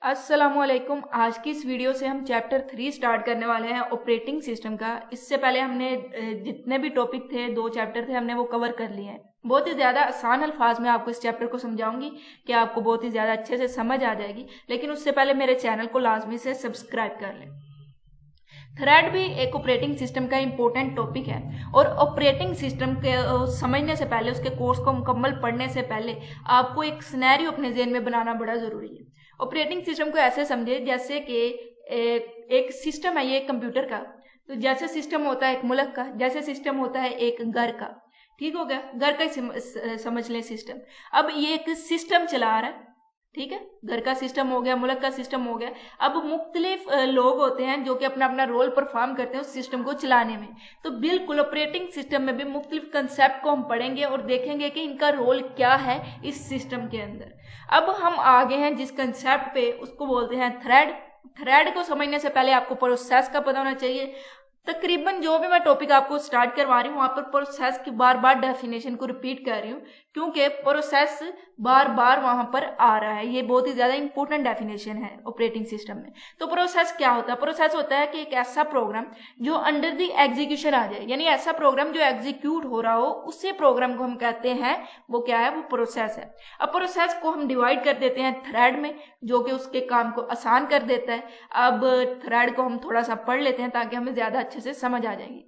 अस्सलामुअलैकुम। आज की इस वीडियो से हम चैप्टर 3 स्टार्ट करने वाले हैं ऑपरेटिंग सिस्टम का। इससे पहले हमने जितने भी टॉपिक थे, 2 चैप्टर थे, हमने वो कवर कर लिए हैं। बहुत ही ज़्यादा आसान अल्फाज में आपको इस चैप्टर को समझाऊंगी कि आपको बहुत ही ज़्यादा अच्छे से समझ आ जाएगी। लेकिन उससे पहले मेरे चैनल को लाजमी से सब्सक्राइब कर लें। थ्रेड भी एक ऑपरेटिंग सिस्टम का इम्पोर्टेंट टॉपिक है और ऑपरेटिंग सिस्टम के समझने से पहले, उसके कोर्स को मुकम्मल पढ़ने से पहले आपको एक सिनेरियो अपने ज़हन में बनाना बड़ा ज़रूरी है। ऑपरेटिंग सिस्टम को ऐसे समझे जैसे कि एक सिस्टम है, ये कंप्यूटर का। तो जैसे सिस्टम होता है एक मुल्क का, जैसे सिस्टम होता है एक घर का। ठीक हो गया, घर का ही समझ लें सिस्टम। अब ये एक सिस्टम चला रहा है, ठीक है, घर का सिस्टम हो गया, मुल्क का सिस्टम हो गया। अब मुख्तलिफ लोग होते हैं जो कि अपना अपना रोल परफॉर्म करते हैं उस सिस्टम को चलाने में। तो बिल्कुल ऑपरेटिंग सिस्टम में भी मुख्तलिफ कंसेप्ट को हम पढ़ेंगे और देखेंगे कि इनका रोल क्या है इस सिस्टम के अंदर। अब हम आगे हैं जिस कंसेप्ट पे, उसको बोलते हैं थ्रेड। थ्रेड को समझने से पहले आपको प्रोसेस का पता होना चाहिए। तकरीबन जो भी मैं टॉपिक आपको स्टार्ट करवा रही हूँ, वहां पर प्रोसेस की बार बार डेफिनेशन को रिपीट कर रही हूँ क्योंकि प्रोसेस बार बार वहां पर आ रहा है। ये बहुत ही ज्यादा इंपॉर्टेंट डेफिनेशन है ऑपरेटिंग सिस्टम में। तो प्रोसेस क्या होता है? प्रोसेस होता है कि एक ऐसा प्रोग्राम जो अंडर द एग्जीक्यूशन आ जाए, यानी ऐसा प्रोग्राम जो एग्जीक्यूट हो रहा हो, उसी प्रोग्राम को हम कहते हैं, वो क्या है? वो प्रोसेस है। अब प्रोसेस को हम डिवाइड कर देते हैं थ्रेड में, जो कि उसके काम को आसान कर देता है। अब थ्रेड को हम थोड़ा सा पढ़ लेते हैं ताकि हमें ज्यादा अच्छे से समझ आ जाएगी।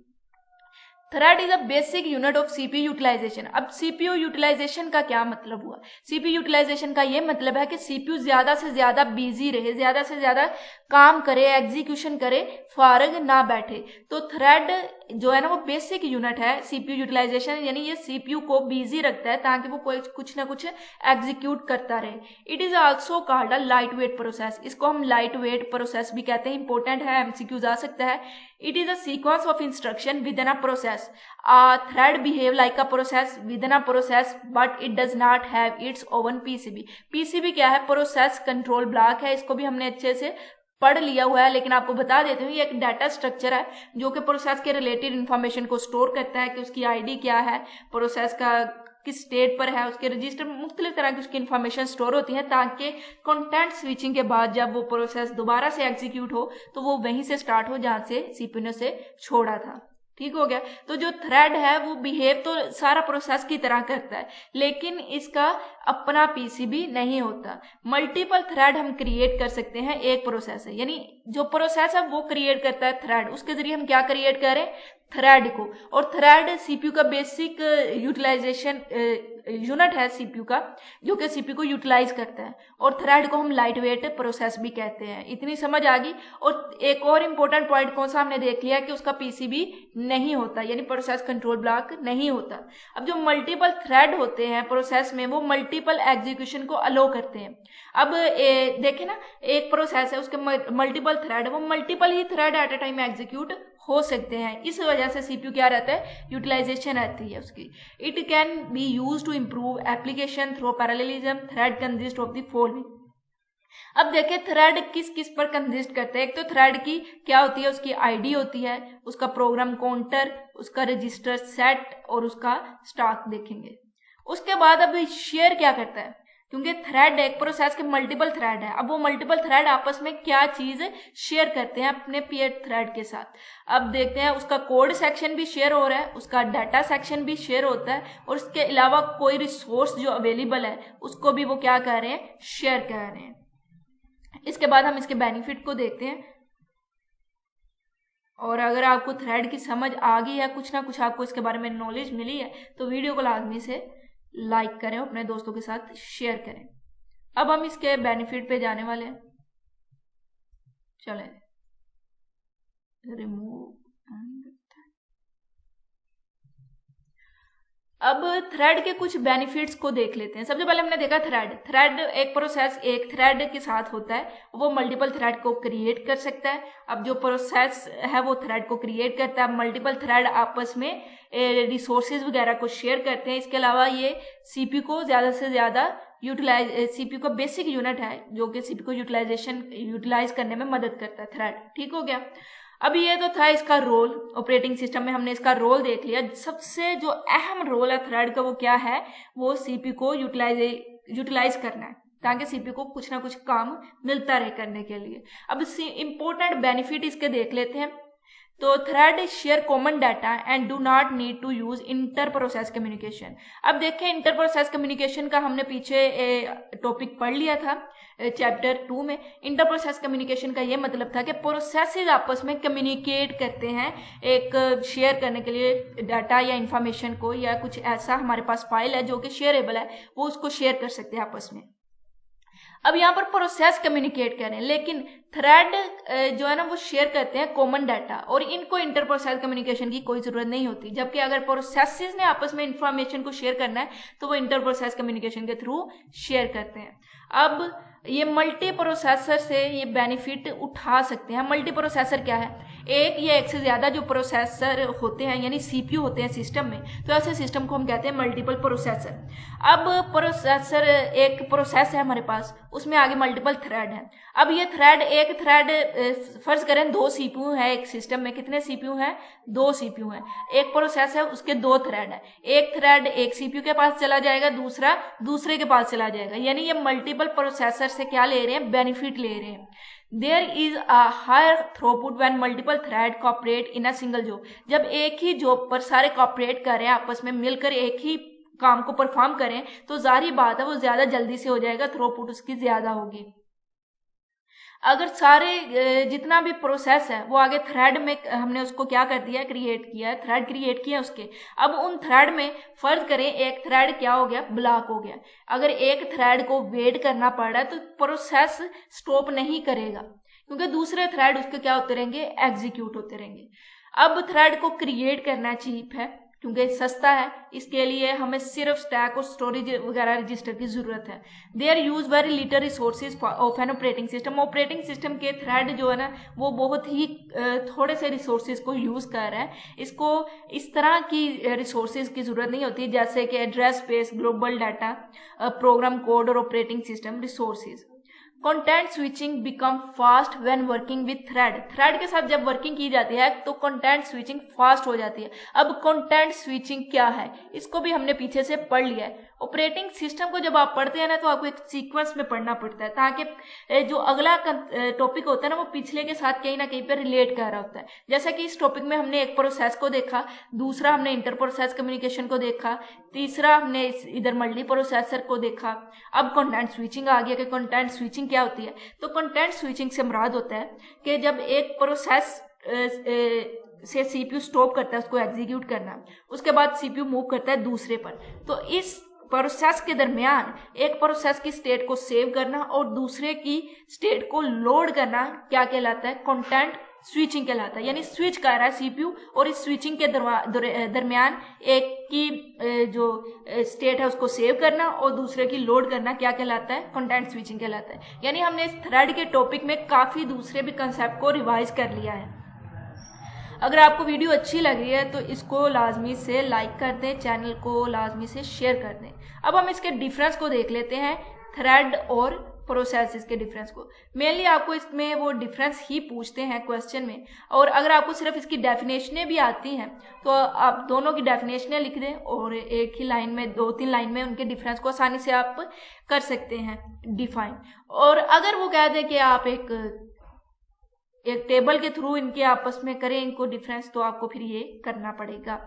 Thread is a basic unit of CPU utilisation. अब सीपीयू यूटिलाइजेशन का क्या मतलब हुआ? सीपीयू यूटिलाइजेशन का यह मतलब है कि सीपीयू ज्यादा से ज्यादा बिजी रहे, ज्यादा से ज्यादा काम करे, एग्जीक्यूशन करे, फारग ना बैठे। तो थ्रेड जो है ना, वो बेसिक यूनिट है सीपीयू यूटिलाइजेशन, यानी ये सीपीयू को बिजी रखता है ताकि वो कोई कुछ ना कुछ एग्जीक्यूट करता रहे। It is also called a light weight process. इसको हम लाइट वेट प्रोसेस भी कहते हैं। इंपॉर्टेंट है, एमसीक्यूज आ सकता है। It is a sequence of instruction with in a process. A thread behave like a process within a process, but it does not have its own PCB. PCB क्या है? Process control block है। इसको भी हमने अच्छे से पढ़ लिया हुआ है, लेकिन आपको बता देती हूँ, ये एक डाटा स्ट्रक्चर है जो कि प्रोसेस के रिलेटेड इंफॉर्मेशन को स्टोर करता है कि उसकी आईडी क्या है, प्रोसेस का किस स्टेट पर है, उसके रजिस्टर में मुख्तलिफ तरह की उसकी इन्फॉर्मेशन स्टोर होती है ताकि कंटेंट स्विचिंग के बाद जब वो प्रोसेस दोबारा से एग्जीक्यूट हो तो वो वहीं से स्टार्ट हो जहां से सीपीयू ने से छोड़ा था। ठीक हो गया। तो जो थ्रेड है वो बिहेव तो सारा प्रोसेस की तरह करता है, लेकिन इसका अपना पीसीबी नहीं होता। मल्टीपल थ्रेड हम क्रिएट कर सकते हैं एक प्रोसेस है, यानी जो प्रोसेस है वो क्रिएट करता है थ्रेड। उसके जरिए हम क्या क्रिएट करें? थ्रेड को। और थ्रेड सीपीयू का बेसिक यूटिलाइजेशन यूनिट है सीपीयू का, जो कि सीपीयू को यूटिलाइज करता है। और थ्रेड को हम लाइट वेट प्रोसेस भी कहते हैं। इतनी समझ आ गई। और एक और इंपॉर्टेंट पॉइंट कौन सा हमने देख लिया कि उसका पीसीबी नहीं होता, यानी प्रोसेस कंट्रोल ब्लॉक नहीं होता। अब जो मल्टीपल थ्रेड होते हैं प्रोसेस में, वो मल्टीपल एग्जीक्यूशन को अलो करते हैं। अब देखें ना, एक प्रोसेस है, उसके मल्टीपल थ्रेड है, वो multiple he thread at a time execute हो सकते हैं। इस वजह से सीपीयू क्या रहता है? यूटिलाइजेशन रहती है उसकी। It can be use to improve application through parallelism. Thread consist of the following. अब देखें थ्रेड किस किस पर कंसिस्ट करते हैं। एक तो थ्रेड की क्या होती है? उसकी आईडी होती है, उसका प्रोग्राम काउंटर, उसका रजिस्टर सेट और उसका स्टॉक देखेंगे। उसके बाद अब शेयर क्या करता है? क्योंकि थ्रेड एक प्रोसेस के मल्टीपल थ्रेड है। अब वो मल्टीपल थ्रेड आपस में क्या चीज शेयर करते हैं अपने पेयर थ्रेड के साथ। अब देखते हैं, उसका कोड सेक्शन भी शेयर हो रहा है, उसका डाटा सेक्शन भी शेयर होता है, और इसके अलावा कोई रिसोर्स जो अवेलेबल है उसको भी वो क्या कर रहे हैं? शेयर कर रहे हैं। इसके बाद हम इसके बेनिफिट को देखते हैं। और अगर आपको थ्रेड की समझ आ गई है, कुछ ना कुछ आपको इसके बारे में नॉलेज मिली है, तो वीडियो को लाजमी से लाइक करें, अपने दोस्तों के साथ शेयर करें। अब हम इसके बेनिफिट पे जाने वाले हैं। चलें, रिमूव। अब थ्रेड के कुछ बेनिफिट्स को देख लेते हैं। सबसे पहले हमने देखा थ्रेड एक प्रोसेस एक थ्रेड के साथ होता है, वो मल्टीपल थ्रेड को क्रिएट कर सकता है। अब जो प्रोसेस है वो थ्रेड को क्रिएट करता है, मल्टीपल थ्रेड आपस में रिसोर्सेज वगैरह को शेयर करते हैं। इसके अलावा ये सीपीयू को ज्यादा से ज्यादा सीपीयू का बेसिक यूनिट है जो कि सीपीयू को यूटिलाइज करने में मदद करता है थ्रेड। ठीक हो गया। अब ये तो था इसका रोल। ऑपरेटिंग सिस्टम में हमने इसका रोल देख लिया। सबसे जो अहम रोल है थ्रेड का वो क्या है? वो सीपीयू को यूटिलाइज करना है। ताकि सीपीयू को कुछ ना कुछ काम मिलता रहे करने के लिए। अब इंपॉर्टेंट बेनिफिट इसके देख लेते हैं। तो thread share common data and do not need to use inter process communication. अब देखें, इंटर प्रोसेस कम्युनिकेशन का हमने पीछे टॉपिक पढ़ लिया था चैप्टर 2 में। इंटर प्रोसेस कम्युनिकेशन का ये मतलब था कि प्रोसेसेस आपस में कम्युनिकेट करते हैं एक शेयर करने के लिए डाटा या इंफॉर्मेशन को, या कुछ ऐसा हमारे पास फाइल है जो कि शेयरेबल है, वो उसको शेयर कर सकते हैं आपस में। अब यहाँ पर प्रोसेस कम्युनिकेट कर रहे हैं, लेकिन थ्रेड जो है ना वो शेयर करते हैं कॉमन डाटा, और इनको इंटर प्रोसेस कम्युनिकेशन की कोई जरूरत नहीं होती। जबकि अगर प्रोसेसेस ने आपस में इंफॉर्मेशन को शेयर करना है तो वो इंटर प्रोसेस कम्युनिकेशन के थ्रू शेयर करते हैं। अब ये मल्टी प्रोसेसर से ये बेनिफिट उठा सकते हैं। मल्टी प्रोसेसर क्या है? एक से ज्यादा जो प्रोसेसर होते हैं यानी सीपीयू होते हैं सिस्टम में, तो ऐसे सिस्टम को हम कहते हैं मल्टीपल प्रोसेसर। अब प्रोसेसर एक प्रोसेस है हमारे पास, उसमें आगे मल्टीपल थ्रेड है। अब ये एक थ्रेड फर्ज करें 2 सीपीयू है एक सिस्टम में। कितने सीपीयू हैं? 2 सीपीयू हैं। एक प्रोसेस है, उसके 2 थ्रेड है। एक थ्रेड एक सीपीयू के पास चला जाएगा, दूसरा दूसरे के पास चला जाएगा। यानी ये मल्टीपल प्रोसेसर से क्या ले रहे हैं? बेनिफिट ले रहे हैं। There is a higher throughput when multiple thread cooperate in a single job। जब एक ही जॉब पर सारे कॉपरेट कर रहे हैं, आपस में मिलकर एक ही काम को परफॉर्म करें, तो जाहिर बात है वो ज्यादा जल्दी से हो जाएगा, थ्रूपुट उसकी ज्यादा होगी। अगर सारे जितना भी प्रोसेस है वो आगे थ्रेड में हमने उसको क्या कर दिया? क्रिएट किया है, थ्रेड क्रिएट किया उसके। अब उन थ्रेड में फर्ज करें एक थ्रेड क्या हो गया? ब्लॉक हो गया। अगर एक थ्रेड को वेट करना पड़ रहा है तो प्रोसेस स्टॉप नहीं करेगा, क्योंकि दूसरे थ्रेड उसके क्या होते रहेंगे? एग्जीक्यूट होते रहेंगे। अब थ्रेड को क्रिएट करना चीप है क्योंकि सस्ता है, इसके लिए हमें सिर्फ स्टैक और स्टोरेज वगैरह रजिस्टर की जरूरत है। They are use very little resources of an operating system. Operating system के थ्रेड जो है ना वो बहुत ही थोड़े से रिसोर्सेज को यूज कर रहे हैं। इसको इस तरह की रिसोर्सेज की जरूरत नहीं होती जैसे कि address space, global data, program code और operating system resources. Content switching become fast when working with thread के साथ जब वर्किंग की जाती है तो कंटेंट स्विचिंग फास्ट हो जाती है। अब कंटेंट स्विचिंग क्या है इसको भी हमने पीछे से पढ़ लिया है। ऑपरेटिंग सिस्टम को जब आप पढ़ते हैं ना तो आपको एक सीक्वेंस में पढ़ना पड़ता है ताकि जो अगला टॉपिक होता है ना वो पिछले के साथ कहीं ना कहीं पर रिलेट कर रहा होता है। जैसे कि इस टॉपिक में हमने एक प्रोसेस को देखा, दूसरा हमने इंटर प्रोसेस कम्युनिकेशन को देखा, तीसरा हमने इधर मल्टी प्रोसेसर को देखा। अब कंटेंट स्विचिंग आ गया कि कंटेंट स्विचिंग क्या होती है। तो कंटेंट स्विचिंग से मुराद होता है कि जब एक प्रोसेस से सीपीयू स्टॉप करता है उसको एग्जीक्यूट करना, उसके बाद सीपीयू मूव करता है दूसरे पर, तो इस प्रोसेस के दरमियान एक प्रोसेस की स्टेट को सेव करना और दूसरे की स्टेट को लोड करना क्या कहलाता है? कंटेंट स्विचिंग कहलाता है। यानी स्विच कर रहा है सीपीयू और इस स्विचिंग के दरमियान एक की जो स्टेट है उसको सेव करना और दूसरे की लोड करना क्या कहलाता है? कंटेंट स्विचिंग कहलाता है। यानी हमने इस थ्रेड के टॉपिक में काफी दूसरे भी कंसेप्ट को रिवाइज कर लिया है। अगर आपको वीडियो अच्छी लग रही है तो इसको लाजमी से लाइक कर दें, चैनल को लाजमी से शेयर कर दें। अब हम इसके डिफरेंस को देख लेते हैं, थ्रेड और प्रोसेसेस के डिफरेंस को। मेनली आपको इसमें वो डिफरेंस ही पूछते हैं क्वेश्चन में, और अगर आपको सिर्फ इसकी डेफिनेशनें भी आती हैं तो आप दोनों की डेफिनेशनें लिख दें और एक ही लाइन में 2-3 लाइन में उनके डिफरेंस को आसानी से आप कर सकते हैं डिफाइन। और अगर वो कह दें कि आप एक टेबल के थ्रू इनके आपस में करें इनको डिफरेंस, तो आपको फिर ये करना पड़ेगा।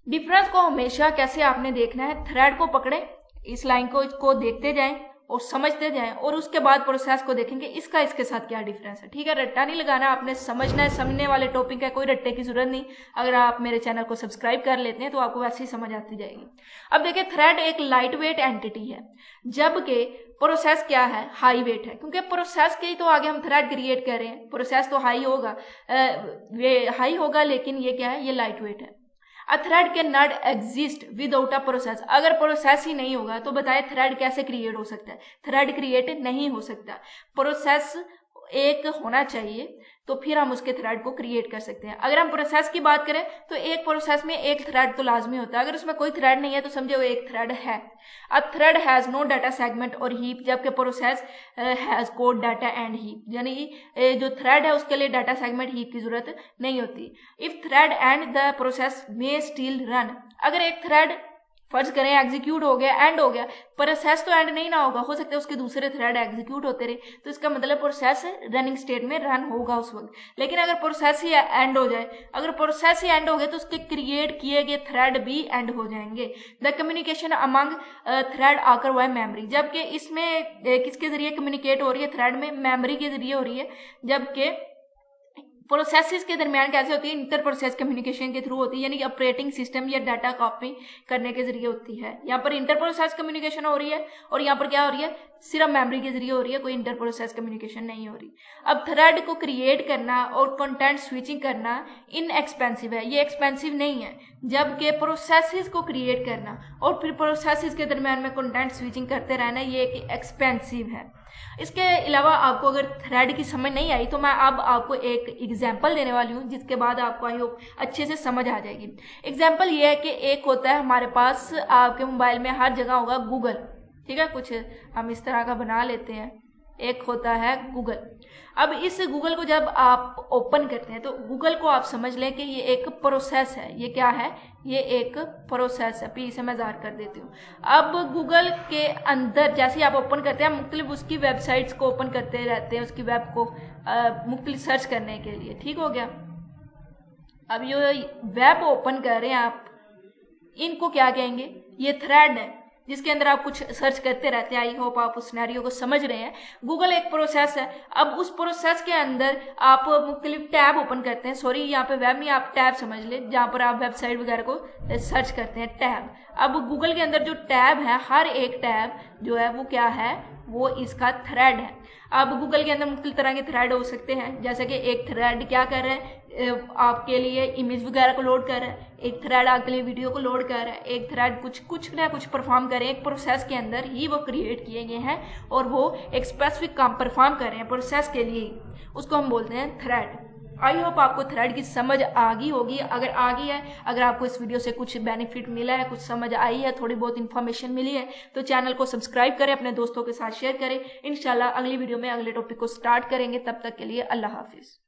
डिफरेंस को हमेशा कैसे आपने देखना है? थ्रेड को पकड़े, इस लाइन को इसको देखते जाएं और समझते जाएं और उसके बाद प्रोसेस को देखेंगे इसका इसके साथ क्या डिफरेंस है। ठीक है, रट्टा नहीं लगाना, आपने समझना है। समझने वाले टॉपिक है, कोई रट्टे की जरूरत नहीं। अगर आप मेरे चैनल को सब्सक्राइब कर लेते हैं तो आपको वैसे ही समझ आती जाएगी। अब देखिए, थ्रेड एक लाइट वेट एंटिटी है जबकि प्रोसेस क्या है? हाई वेट है, क्योंकि प्रोसेस के ही तो आगे हम थ्रेड क्रिएट कर रहे हैं। प्रोसेस तो हाई होगा लेकिन ये क्या है? ये लाइट वेट है। A thread can not exist without a process. अगर प्रोसेस ही नहीं होगा तो बताए थ्रेड कैसे क्रिएट हो सकता है? थ्रेड क्रिएट नहीं हो सकता। प्रोसेस एक होना चाहिए तो फिर हम उसके थ्रेड को क्रिएट कर सकते हैं। अगर हम प्रोसेस की बात करें तो एक प्रोसेस में एक थ्रेड तो लाजमी होता है। अगर उसमें कोई थ्रेड नहीं है तो समझे वो एक थ्रेड है। A thread has no data segment और हीप, जबकि process has code data and heap. यानी जो थ्रेड है उसके लिए डाटा सेगमेंट हीप की जरूरत नहीं होती। If thread and the process may still run, अगर एक थ्रेड फर्ज करें एग्जीक्यूट हो गया, एंड हो गया, प्रोसेस तो एंड नहीं ना होगा, हो सकता है उसके दूसरे थ्रेड एग्जीक्यूट होते रहे, तो इसका मतलब प्रोसेस रनिंग स्टेट में रन होगा उस वक्त। लेकिन अगर प्रोसेस ही एंड हो जाए, अगर प्रोसेस ही एंड हो गए तो उसके क्रिएट किए गए थ्रेड भी एंड हो जाएंगे। द कम्युनिकेशन अमंग थ्रेड आकर हुआ है मेमोरी, जबकि इसमें किसके जरिए कम्युनिकेट हो रही है थ्रेड में, मेमोरी के जरिए हो रही है। जबकि प्रोसेसेस के दरमियान कैसे होती है, इंटर प्रोसेस कम्युनिकेशन के थ्रू होती है, यानी कि ऑपरेटिंग सिस्टम या डाटा कॉपी करने के जरिए होती है। यहाँ पर इंटर प्रोसेस कम्युनिकेशन हो रही है और यहाँ पर क्या हो रही है, सिर्फ मेमोरी के जरिए हो रही है, कोई इंटर प्रोसेस कम्युनिकेशन नहीं हो रही। अब थ्रेड को क्रिएट करना और कंटेंट स्विचिंग करना इनएक्सपेंसिव है, ये एक्सपेंसिव नहीं है, जबकि प्रोसेसेस को क्रिएट करना और फिर प्रोसेसेस के दरमियान में कंटेंट स्विचिंग करते रहना ये एक एक्सपेंसिव है। इसके अलावा आपको अगर थ्रेड की समझ नहीं आई तो मैं अब आपको एक एग्जांपल देने वाली हूँ, जिसके बाद आपको आई होप अच्छे से समझ आ जाएगी। एग्जांपल ये है कि एक होता है हमारे पास, आपके मोबाइल में हर जगह होगा गूगल, ठीक है, कुछ हम इस तरह का बना लेते हैं, एक होता है गूगल। अब इस गूगल को जब आप ओपन करते हैं तो गूगल को आप समझ लें कि ये एक प्रोसेस है, ये क्या है, ये एक प्रोसेस है। इसे मैं ज़ाहिर कर देती हूँ। अब गूगल के अंदर जैसे ही आप ओपन करते हैं, मुख्तलिफ उसकी वेबसाइट्स को ओपन करते रहते हैं, उसकी वेब को मुख्तलिफ सर्च करने के लिए, ठीक हो गया। अब ये वेब ओपन कर रहे हैं आप, इनको क्या कहेंगे, ये थ्रेड है जिसके अंदर आप कुछ सर्च करते रहते हैं। आई होप आप उस सिनेरियो को समझ रहे हैं। गूगल एक प्रोसेस है। अब उस प्रोसेस के अंदर आप मुख्तलिफ टैब ओपन करते हैं, सॉरी यहाँ पे वेब नहीं, आप टैब समझ लें, जहाँ पर आप वेबसाइट वगैरह को सर्च करते हैं, टैब। अब गूगल के अंदर जो टैब है, हर एक टैब जो है वो क्या है, वो इसका थ्रेड है। अब गूगल के अंदर मुख्तलिफ तरह के थ्रेड हो सकते हैं, जैसे कि एक थ्रेड क्या कर रहा है, आपके लिए इमेज वगैरह को लोड कर रहा है, एक थ्रेड आपके लिए वीडियो को लोड कर रहा है, एक थ्रेड कुछ ना कुछ परफॉर्म कर रहे हैं, एक प्रोसेस के अंदर ही वो क्रिएट किए गए हैं और वो एक स्पेसिफिक काम परफॉर्म कर रहे हैं प्रोसेस के लिए, उसको हम बोलते हैं थ्रेड। आई होप आपको थ्रेड की समझ आ गई होगी। अगर आ गई है, अगर आपको इस वीडियो से कुछ बेनिफिट मिला है, कुछ समझ आई है, थोड़ी बहुत इन्फॉर्मेशन मिली है, तो चैनल को सब्सक्राइब करें, अपने दोस्तों के साथ शेयर करें। इंशाल्लाह अगली वीडियो में अगले टॉपिक को स्टार्ट करेंगे। तब तक के लिए अल्लाह हाफिज़।